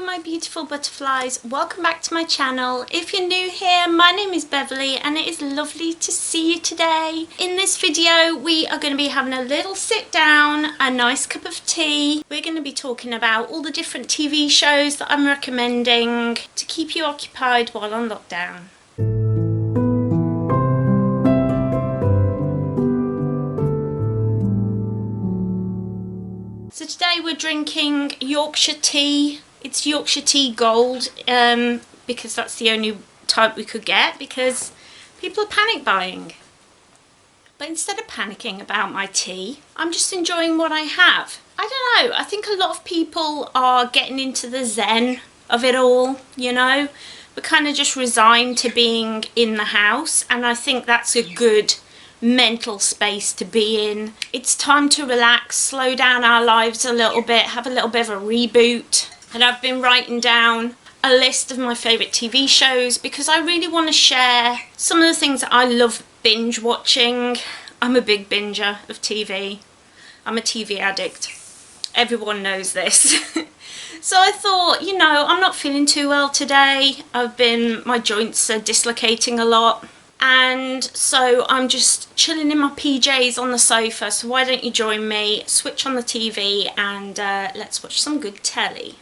my beautiful butterflies, welcome back to my channel. If you're new here, my name is Beverley and it is lovely to see you today. In this video we are going to be having a little sit down, a nice cup of tea. We're going to be talking about all the different TV shows that I'm recommending to keep you occupied while on lockdown. So today we're drinking Yorkshire tea. It's Yorkshire tea gold because that's the only type we could get because people are panic buying. But instead of panicking about my tea, I'm just enjoying what I have. I don't know, I think a lot of people are getting into the zen of it all, you know. We're kind of just resigned to being in the house, and I think that's a good mental space to be in. It's time to relax, slow down our lives a little bit, have a little bit of a reboot. And I've been writing down a list of my favourite TV shows because I really want to share some of the things that I love binge watching. I'm a big binger of TV. I'm a TV addict. Everyone knows this. So I thought, you know, I'm not feeling too well today. My joints are dislocating a lot. And so I'm just chilling in my PJs on the sofa, so why don't you join me, switch on the TV and let's watch some good telly.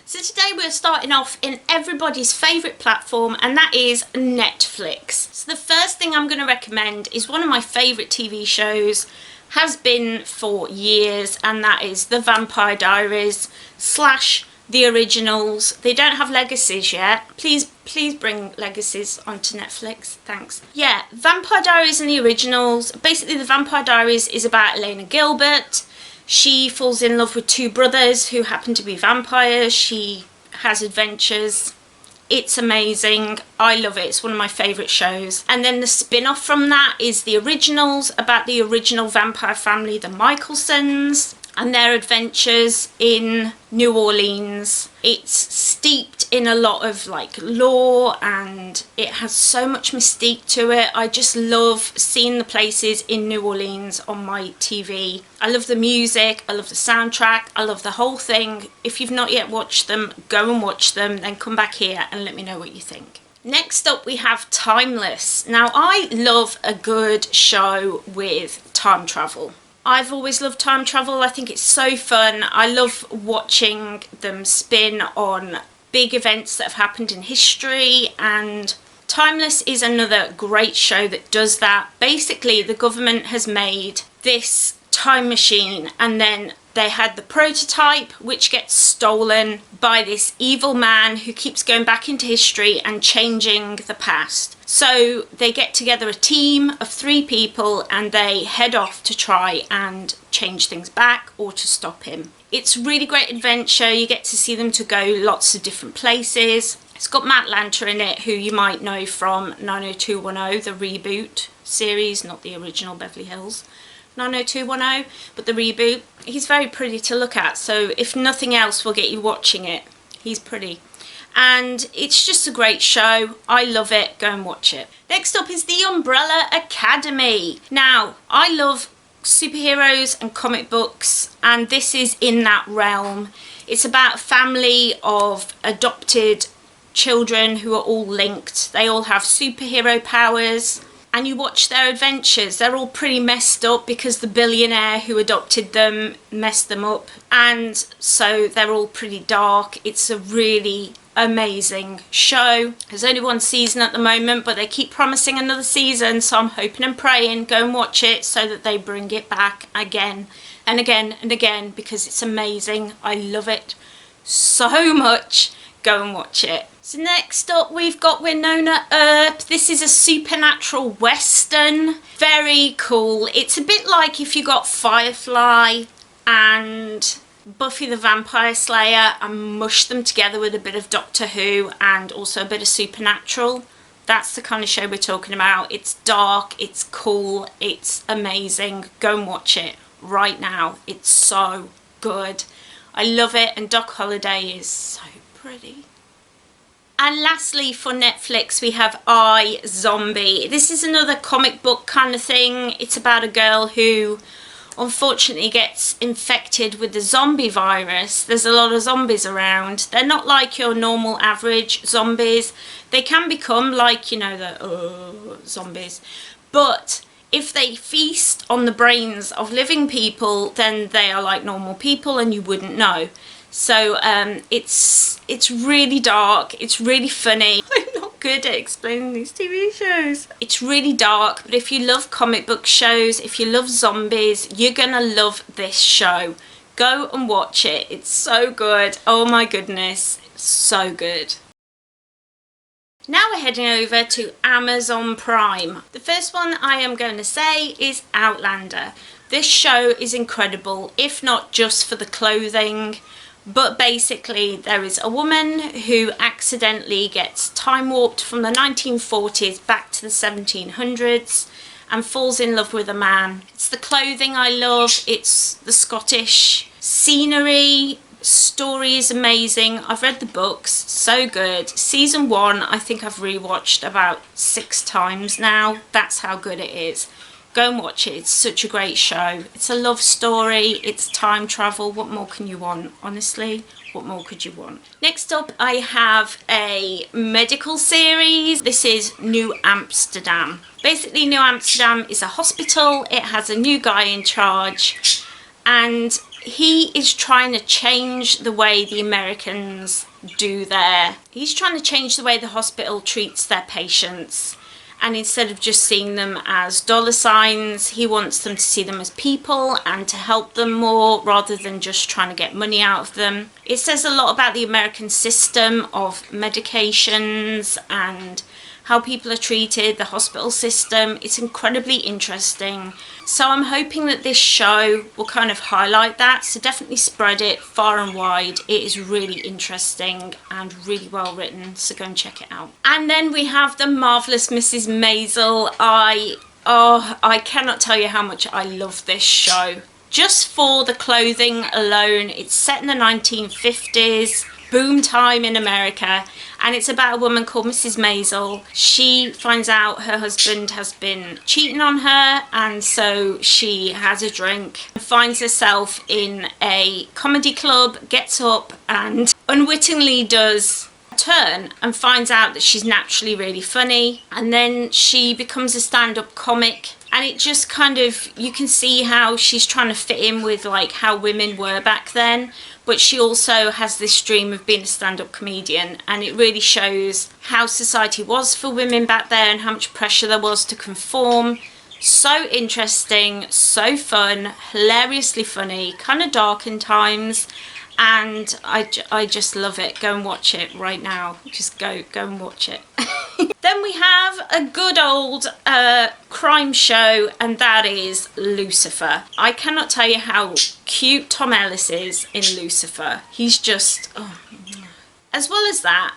So today we're starting off in everybody's favourite platform, and that is Netflix. So the first thing I'm going to recommend is one of my favourite TV shows, has been for years, and that is The Vampire Diaries / the originals. They don't have legacies yet. Please bring legacies onto Netflix, thanks. Yeah, Vampire Diaries and the originals. Basically The Vampire Diaries is about Elena Gilbert. She falls in love with two brothers who happen to be vampires. She has adventures. It's amazing. I love it. It's one of my favourite shows. And then the spin-off from that is the originals, about the original vampire family, the Michelsons, and their adventures in New Orleans. It's steeped in a lot of like lore and it has so much mystique to it. I just love seeing the places in New Orleans on my TV. I love the music, I love the soundtrack, I love the whole thing. If you've not yet watched them, go and watch them, then come back here and let me know what you think. Next up we have Timeless. Now I love a good show with time travel. I've always loved time travel. I think it's so fun. I love watching them spin on big events that have happened in history, and Timeless is another great show that does that. Basically, the government has made this time machine and then they had the prototype which gets stolen by this evil man who keeps going back into history and changing the past. So they get together a team of 3 people and they head off to try and change things back or to stop him. It's really great adventure. You get to see them to go lots of different places. It's got Matt Lanter in it, who you might know from 90210, the reboot series, not the original Beverly Hills 90210, but the reboot. He's very pretty to look at, so if nothing else will get you watching it. He's pretty. And it's just a great show. I love it. Go and watch it. Next up is The Umbrella Academy. Now, I love superheroes and comic books, and this is in that realm. It's about a family of adopted children who are all linked. They all have superhero powers, and you watch their adventures. They're all pretty messed up because the billionaire who adopted them messed them up, and so they're all pretty dark. It's a really amazing show. There's only 1 season at the moment, but they keep promising another season, so I'm hoping and praying. Go and watch it so that they bring it back again and again and again because it's amazing. I love it so much. Go and watch it. So next up we've got Wynonna Earp. This is a supernatural western. Very cool. It's a bit like if you got Firefly and Buffy the Vampire Slayer and mushed them together with a bit of Doctor Who and also a bit of Supernatural. That's the kind of show we're talking about. It's dark, it's cool, it's amazing. Go and watch it right now. It's so good. I love it, and Doc Holliday is so pretty. And lastly for Netflix we have Izombie. This is another comic book kind of thing. It's about a girl who unfortunately gets infected with the zombie virus. There's a lot of zombies around. They're not like your normal average zombies. They can become like, you know, the zombies. But if they feast on the brains of living people, then they are like normal people and you wouldn't know. So it's really dark, it's really funny. I'm not good at explaining these TV shows. It's really dark, but if you love comic book shows, if you love zombies, you're gonna love this show. Go and watch it, it's so good. Oh my goodness, it's so good. Now we're heading over to Amazon Prime. The first one I am going to say is Outlander. This show is incredible, if not just for the clothing. But basically there is a woman who accidentally gets time warped from the 1940s back to the 1700s and falls in love with a man. It's the clothing I love, it's the Scottish scenery, story is amazing. I've read the books, so good. Season 1 I think I've rewatched about 6 times now. That's how good it is. Go and watch it, it's such a great show. It's a love story, it's time travel, what more can you want? Honestly, what more could you want? Next up I have a medical series. This is New Amsterdam. Basically New Amsterdam is a hospital, it has a new guy in charge and he is trying to change the way the Americans do he's trying to change the way the hospital treats their patients. And instead of just seeing them as dollar signs, he wants them to see them as people and to help them more rather than just trying to get money out of them. It says a lot about the American system of medications and how people are treated, the hospital system. It's incredibly interesting. So I'm hoping that this show will kind of highlight that. So definitely spread it far and wide. It is really interesting and really well written. So go and check it out. And then we have The Marvelous Mrs. Maisel. I cannot tell you how much I love this show. Just for the clothing alone, it's set in the 1950s. Boom time in America, and it's about a woman called Mrs. Maisel. She finds out her husband has been cheating on her, and so she has a drink and finds herself in a comedy club, gets up and unwittingly does a turn and finds out that she's naturally really funny, and then she becomes a stand-up comic. And it just kind of, you can see how she's trying to fit in with like how women were back then, but she also has this dream of being a stand-up comedian, and it really shows how society was for women back there and how much pressure there was to conform. So interesting, so fun, hilariously funny, kind of dark in times, and I just love it. Go and watch it right now. Just go and watch it. Then we have a good old crime show, and that is Lucifer. I cannot tell you how cute Tom Ellis is in Lucifer. He's just, oh. As well as that,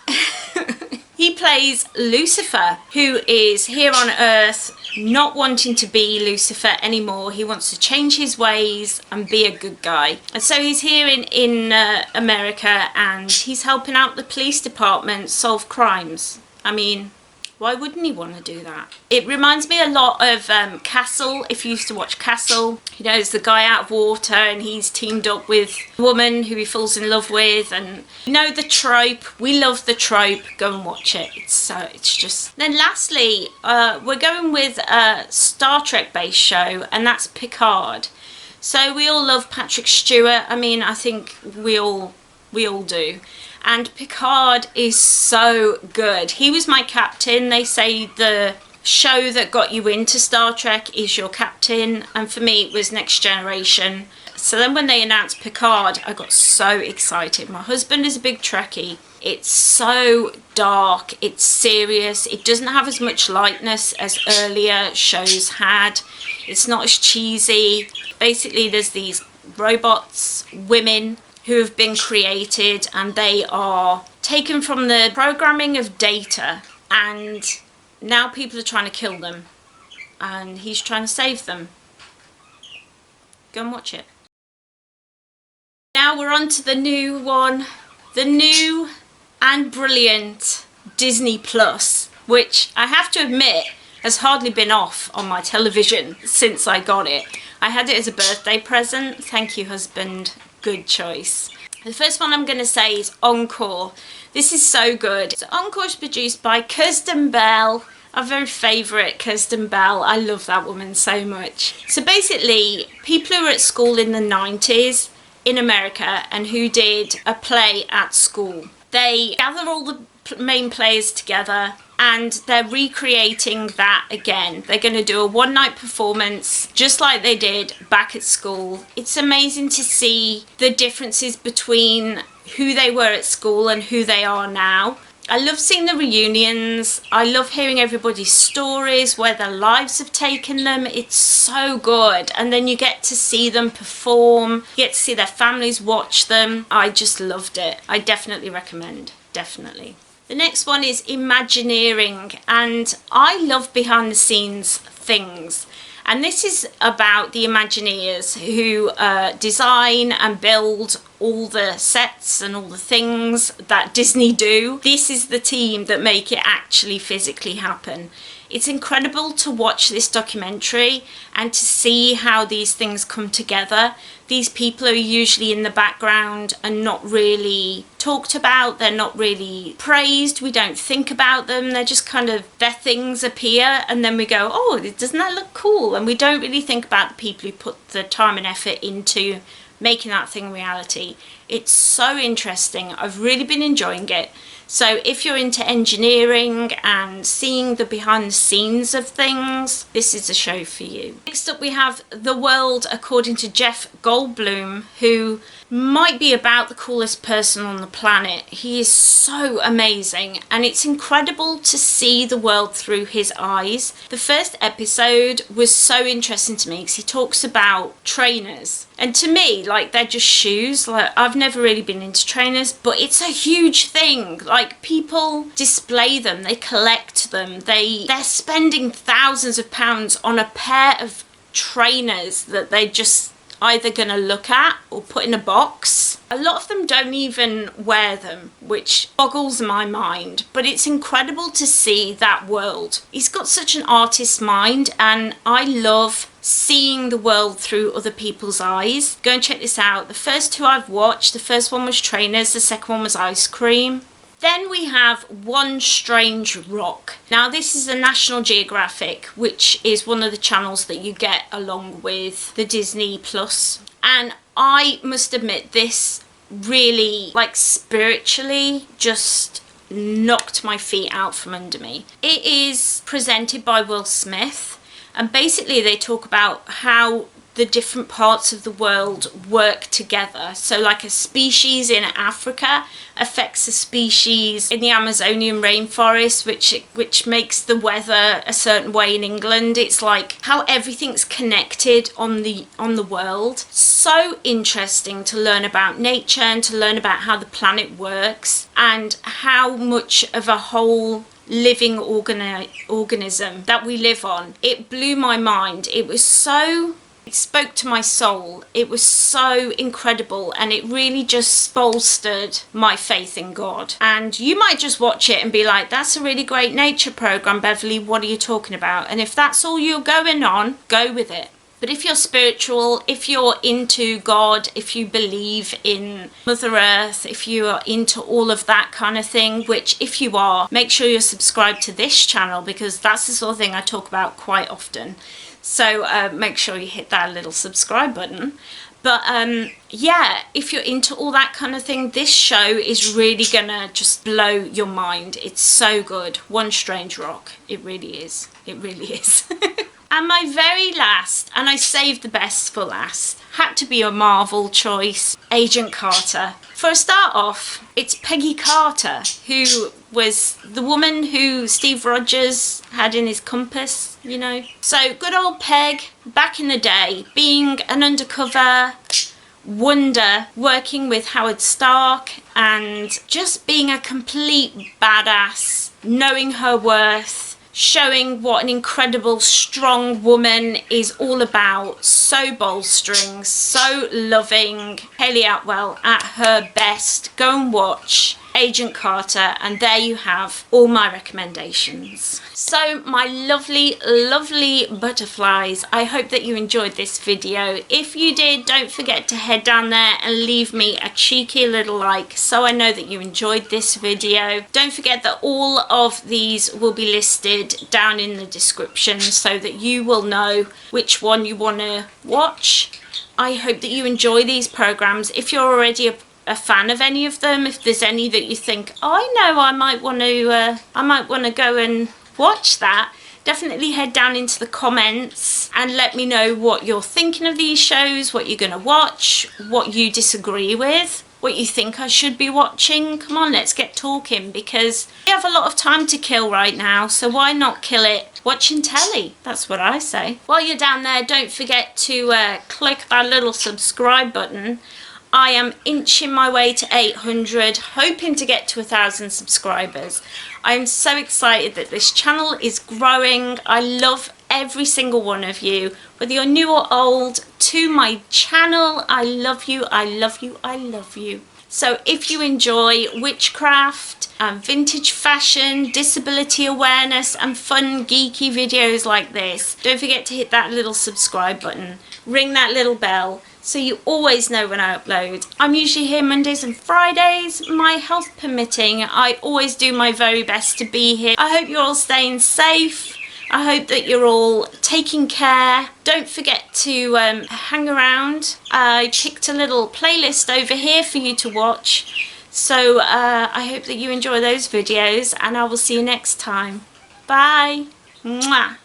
he plays Lucifer, who is here on Earth not wanting to be Lucifer anymore. He wants to change his ways and be a good guy. And so he's here in America, and he's helping out the police department solve crimes. I mean, why wouldn't he want to do that? It reminds me a lot of Castle, if you used to watch Castle. You know, there's the guy out of water and he's teamed up with a woman who he falls in love with, and you know the trope. We love the trope. Go and watch it. It's just... Then lastly, we're going with a Star Trek based show, and that's Picard. So we all love Patrick Stewart. I mean, I think we all do. And Picard is so good. He was my captain. They say the show that got you into Star Trek is your captain. And for me, it was Next Generation. So then when they announced Picard, I got so excited. My husband is a big Trekkie. It's so dark. It's serious. It doesn't have as much lightness as earlier shows had. It's not as cheesy. Basically, there's these robots, women, who have been created, and they are taken from the programming of Data, and now people are trying to kill them, and he's trying to save them. Go and watch it. Now we're on to the new one, the new and brilliant Disney Plus, which I have to admit has hardly been off on my television since I got it. I had it as a birthday present. Thank you, husband. Good choice. The first one I'm going to say is Encore. This is so good. So Encore is produced by Kirsten Bell, our very favourite Kirsten Bell. I love that woman so much. So basically, people who were at school in the 90s in America and who did a play at school, they gather all the main players together and they're recreating that again. They're going to do a one-night performance just like they did back at school. It's amazing to see the differences between who they were at school and who they are now. I love seeing the reunions. I love hearing everybody's stories, where their lives have taken them. It's so good. And then you get to see them perform, you get to see their families watch them. I just loved it. I definitely recommend, definitely. The next one is Imagineering, and I love behind the scenes things. And this is about the Imagineers who design and build all the sets and all the things that Disney do. This is the team that make it actually physically happen. It's incredible to watch this documentary and to see how these things come together. These people are usually in the background and not really talked about. They're not really praised. We don't think about them. They're just kind of, their things appear and then we go, oh, doesn't that look cool? And we don't really think about the people who put the time and effort into making that thing reality. It's so interesting. I've really been enjoying it. So if you're into engineering and seeing the behind the scenes of things, this is a show for you. Next up we have The World According to Jeff Goldblum, who might be about the coolest person on the planet. He is so amazing and it's incredible to see the world through his eyes. The first episode was so interesting to me because he talks about trainers. And to me, like, they're just shoes. Like, I've never really been into trainers, but it's a huge thing. Like, people display them, they collect them, they're spending thousands of pounds on a pair of trainers that they just either going to look at or put in a box. A lot of them don't even wear them, which boggles my mind, but it's incredible to see that world. He's got such an artist's mind and I love seeing the world through other people's eyes. Go and check this out. The first two I've watched, the first one was Trainers, the second one was Ice Cream. Then we have One Strange Rock. Now this is a National Geographic, which is one of the channels that you get along with the Disney Plus. And I must admit, this really, like, spiritually just knocked my feet out from under me. It is presented by Will Smith, and basically they talk about how the different parts of the world work together. So like a species in Africa affects a species in the Amazonian rainforest, which makes the weather a certain way in England. It's like how everything's connected on the world. So interesting to learn about nature and to learn about how the planet works and how much of a whole living organism that we live on. It blew my mind. It spoke to my soul. It was so incredible and it really just bolstered my faith in God. And you might just watch it and be like, that's a really great nature program, Beverley, what are you talking about? And if that's all you're going on, go with it. But if you're spiritual, if you're into God, if you believe in Mother Earth, if you are into all of that kind of thing, which if you are, make sure you're subscribed to this channel because that's the sort of thing I talk about quite often. So make sure you hit that little subscribe button. But yeah, if you're into all that kind of thing, this show is really gonna just blow your mind. It's so good. One Strange Rock. It really is. It really is. And my very last, and I saved the best for last, had to be a Marvel choice, Agent Carter. For a start off, it's Peggy Carter, who was the woman who Steve Rogers had in his compass, you know. So good old Peg, back in the day, being an undercover wonder, working with Howard Stark and just being a complete badass, knowing her worth, showing what an incredible strong woman is all about. So bolstering, so loving. Hayley Atwell at her best. Go and watch Agent Carter, and there you have all my recommendations. So my lovely, lovely butterflies, I hope that you enjoyed this video. If you did, don't forget to head down there and leave me a cheeky little like so I know that you enjoyed this video. Don't forget that all of these will be listed down in the description so that you will know which one you want to watch. I hope that you enjoy these programs. If you're already a fan of any of them, if there's any that you think, oh, I know I might want to go and watch that, definitely head down into the comments and let me know what you're thinking of these shows, what you're going to watch, what you disagree with, what you think I should be watching. Come on, let's get talking, because we have a lot of time to kill right now, so why not kill it watching telly? That's what I say. While you're down there, don't forget to click that little subscribe button. I am inching my way to 800, hoping to get to 1,000 subscribers. I'm so excited that this channel is growing. I love every single one of you, whether you're new or old, to my channel. I love you, I love you, I love you. So if you enjoy witchcraft, vintage fashion, disability awareness and fun geeky videos like this, don't forget to hit that little subscribe button, ring that little bell so you always know when I upload. I'm usually here Mondays and Fridays, my health permitting. I always do my very best to be here. I hope you're all staying safe. I hope that you're all taking care. Don't forget to hang around. I picked a little playlist over here for you to watch. So I hope that you enjoy those videos, and I will see you next time. Bye. Mwah.